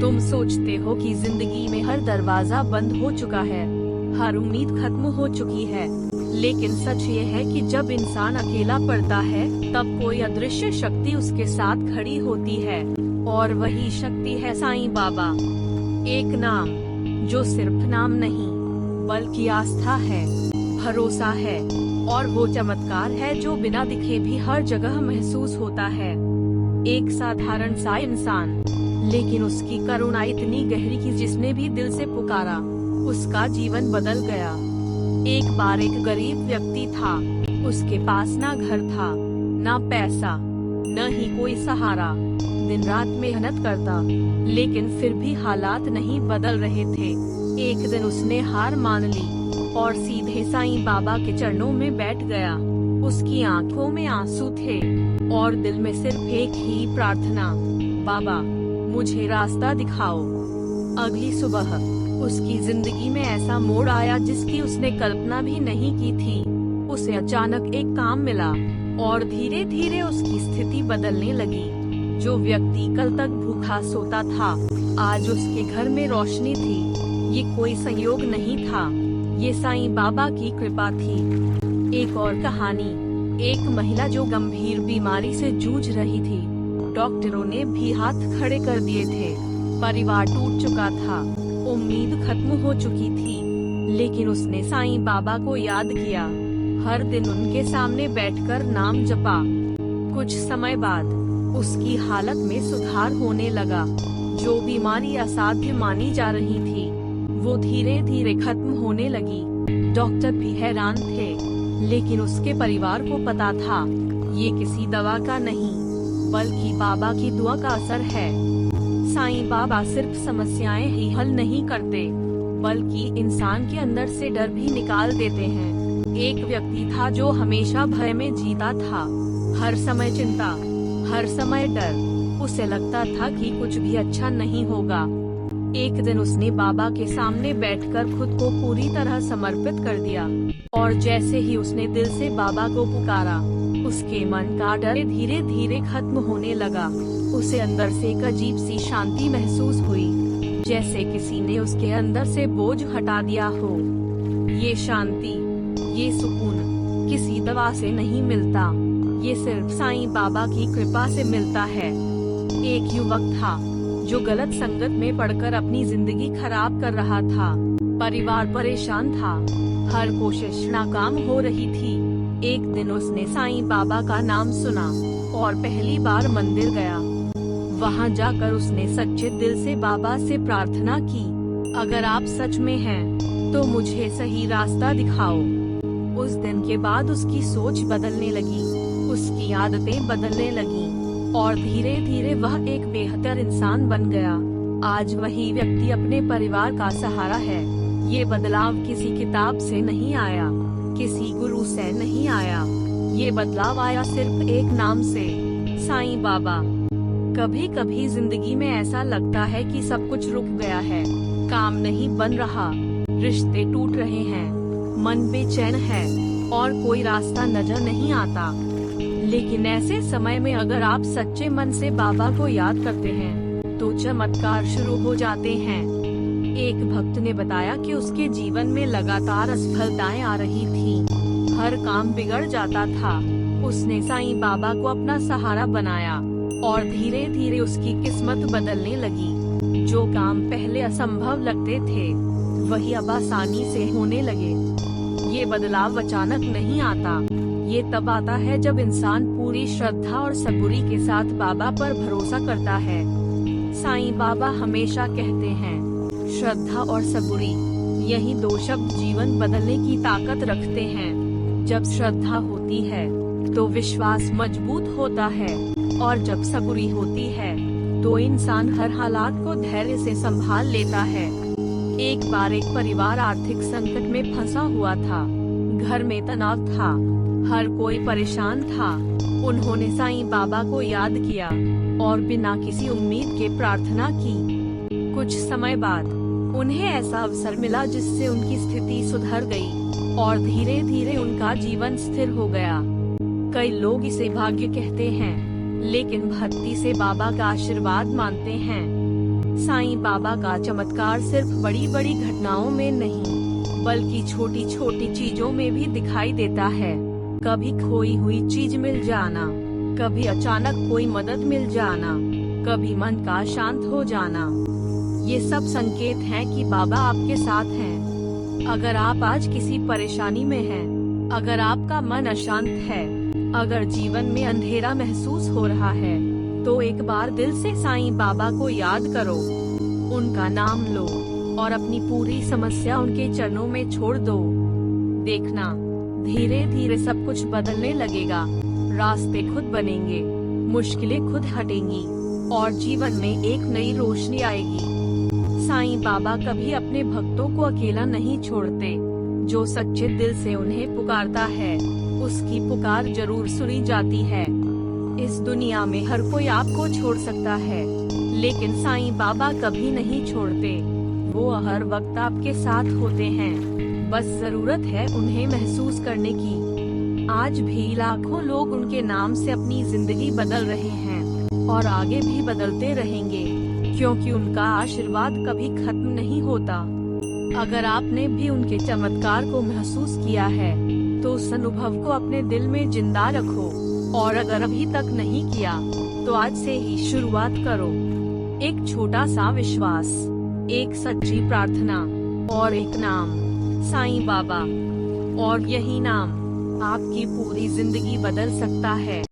तुम सोचते हो कि जिंदगी में हर दरवाजा बंद हो चुका है, हर उम्मीद खत्म हो चुकी है, लेकिन सच ये है कि जब इंसान अकेला पड़ता है तब कोई अदृश्य शक्ति उसके साथ खड़ी होती है, और वही शक्ति है साईं बाबा। एक नाम जो सिर्फ नाम नहीं बल्कि आस्था है, भरोसा है, और वो चमत्कार है जो बिना दिखे भी हर जगह महसूस होता है। एक साधारण सा इंसान, लेकिन उसकी करुणा इतनी गहरी कि जिसने भी दिल से पुकारा उसका जीवन बदल गया। एक बार एक गरीब व्यक्ति था, उसके पास ना घर था, ना पैसा, न ही कोई सहारा। दिन रात मेहनत करता, लेकिन फिर भी हालात नहीं बदल रहे थे। एक दिन उसने हार मान ली और सीधे साईं बाबा के चरणों में बैठ गया। उसकी आंखों में आंसू थे और दिल में सिर्फ एक ही प्रार्थना, बाबा मुझे रास्ता दिखाओ। अगली सुबह उसकी जिंदगी में ऐसा मोड़ आया जिसकी उसने कल्पना भी नहीं की थी। उसे अचानक एक काम मिला और धीरे धीरे उसकी स्थिति बदलने लगी। जो व्यक्ति कल तक भूखा सोता था, आज उसके घर में रोशनी थी। ये कोई संयोग नहीं था, ये साईं बाबा की कृपा थी। एक और कहानी, एक महिला जो गंभीर बीमारी से जूझ रही थी। डॉक्टरों ने भी हाथ खड़े कर दिए थे, परिवार टूट चुका था, उम्मीद खत्म हो चुकी थी, लेकिन उसने साईं बाबा को याद किया। हर दिन उनके सामने बैठकर नाम जपा। कुछ समय बाद उसकी हालत में सुधार होने लगा। जो बीमारी असाध्य मानी जा रही थी, वो धीरे धीरे खत्म होने लगी। डॉक्टर भी हैरान थे, लेकिन उसके परिवार को पता था ये किसी दवा का नहीं बल्कि बाबा की दुआ का असर है। साईं बाबा सिर्फ समस्याएं ही हल नहीं करते, बल्कि इंसान के अंदर से डर भी निकाल देते हैं। एक व्यक्ति था जो हमेशा भय में जीता था, हर समय चिंता, हर समय डर। उसे लगता था कि कुछ भी अच्छा नहीं होगा। एक दिन उसने बाबा के सामने बैठकर खुद को पूरी तरह समर्पित कर दिया, और जैसे ही उसने दिल से बाबा को पुकारा, उसके मन का डर धीरे धीरे खत्म होने लगा। उसे अंदर से एक अजीब सी शांति महसूस हुई, जैसे किसी ने उसके अंदर से बोझ हटा दिया हो। ये शांति, ये सुकून किसी दवा से नहीं मिलता, ये सिर्फ साईं बाबा की कृपा से मिलता है। एक युवक था जो गलत संगत में पड़कर अपनी जिंदगी खराब कर रहा था। परिवार परेशान था, हर कोशिश नाकाम हो रही थी। एक दिन उसने साईं बाबा का नाम सुना और पहली बार मंदिर गया। वहां जाकर उसने सच्चे दिल से बाबा से प्रार्थना की, अगर आप सच में हैं, तो मुझे सही रास्ता दिखाओ। उस दिन के बाद उसकी सोच बदलने लगी, उसकी आदतें बदलने लगीं, और धीरे धीरे वह एक बेहतर इंसान बन गया। आज वही व्यक्ति अपने परिवार का सहारा है। ये बदलाव किसी किताब से नहीं आया, किसी गुरु से नहीं आया, ये बदलाव आया सिर्फ एक नाम से, साईं बाबा। कभी कभी जिंदगी में ऐसा लगता है कि सब कुछ रुक गया है, काम नहीं बन रहा, रिश्ते टूट रहे हैं, मन बेचैन है और कोई रास्ता नजर नहीं आता। लेकिन ऐसे समय में अगर आप सच्चे मन से बाबा को याद करते हैं, तो चमत्कार शुरू हो जाते हैं। एक भक्त ने बताया कि उसके जीवन में लगातार असफलताएं आ रही थी, हर काम बिगड़ जाता था। उसने साईं बाबा को अपना सहारा बनाया और धीरे धीरे उसकी किस्मत बदलने लगी। जो काम पहले असंभव लगते थे, वही अब आसानी से होने लगे। ये बदलाव अचानक नहीं आता, ये तब आता है जब इंसान पूरी श्रद्धा और सबूरी के साथ बाबा पर भरोसा करता है। साईं बाबा हमेशा कहते हैं, श्रद्धा और सबूरी, यही दो शब्द जीवन बदलने की ताकत रखते हैं। जब श्रद्धा होती है तो विश्वास मजबूत होता है, और जब सबूरी होती है तो इंसान हर हालात को धैर्य से संभाल लेता है। एक बार एक परिवार आर्थिक संकट में फंसा हुआ था, घर में तनाव था, हर कोई परेशान था। उन्होंने साईं बाबा को याद किया और बिना किसी उम्मीद के प्रार्थना की। कुछ समय बाद उन्हें ऐसा अवसर मिला जिससे उनकी स्थिति सुधर गई और धीरे धीरे उनका जीवन स्थिर हो गया। कई लोग इसे भाग्य कहते हैं, लेकिन भक्ति से बाबा का आशीर्वाद मानते हैं। साईं बाबा का चमत्कार सिर्फ बड़ी बड़ी घटनाओं में नहीं, बल्कि छोटी छोटी चीजों में भी दिखाई देता है। कभी खोई हुई चीज मिल जाना, कभी अचानक कोई मदद मिल जाना, कभी मन का शांत हो जाना। ये सब संकेत हैं कि बाबा आपके साथ हैं। अगर आप आज किसी परेशानी में हैं, अगर आपका मन अशांत है, अगर जीवन में अंधेरा महसूस हो रहा है, तो एक बार दिल से साईं बाबा को याद करो, उनका नाम लो और अपनी पूरी समस्या उनके चरणों में छोड़ दो। देखना, धीरे धीरे सब कुछ बदलने लगेगा। रास्ते खुद बनेंगे, मुश्किलें खुद हटेंगी और जीवन में एक नई रोशनी आएगी। साईं बाबा कभी अपने भक्तों को अकेला नहीं छोड़ते। जो सच्चे दिल से उन्हें पुकारता है, उसकी पुकार जरूर सुनी जाती है। इस दुनिया में हर कोई आपको छोड़ सकता है, लेकिन साईं बाबा कभी नहीं छोड़ते। वो हर वक्त आपके साथ होते हैं, बस जरूरत है उन्हें महसूस करने की। आज भी लाखों लोग उनके नाम से अपनी जिंदगी बदल रहे हैं और आगे भी बदलते रहेंगे, क्योंकि उनका आशीर्वाद कभी खत्म नहीं होता। अगर आपने भी उनके चमत्कार को महसूस किया है, तो उस अनुभव को अपने दिल में जिंदा रखो, और अगर अभी तक नहीं किया, तो आज से ही शुरुआत करो। एक छोटा सा विश्वास, एक सच्ची प्रार्थना और एक नाम, साईं बाबा। और यही नाम आपकी पूरी जिंदगी बदल सकता है।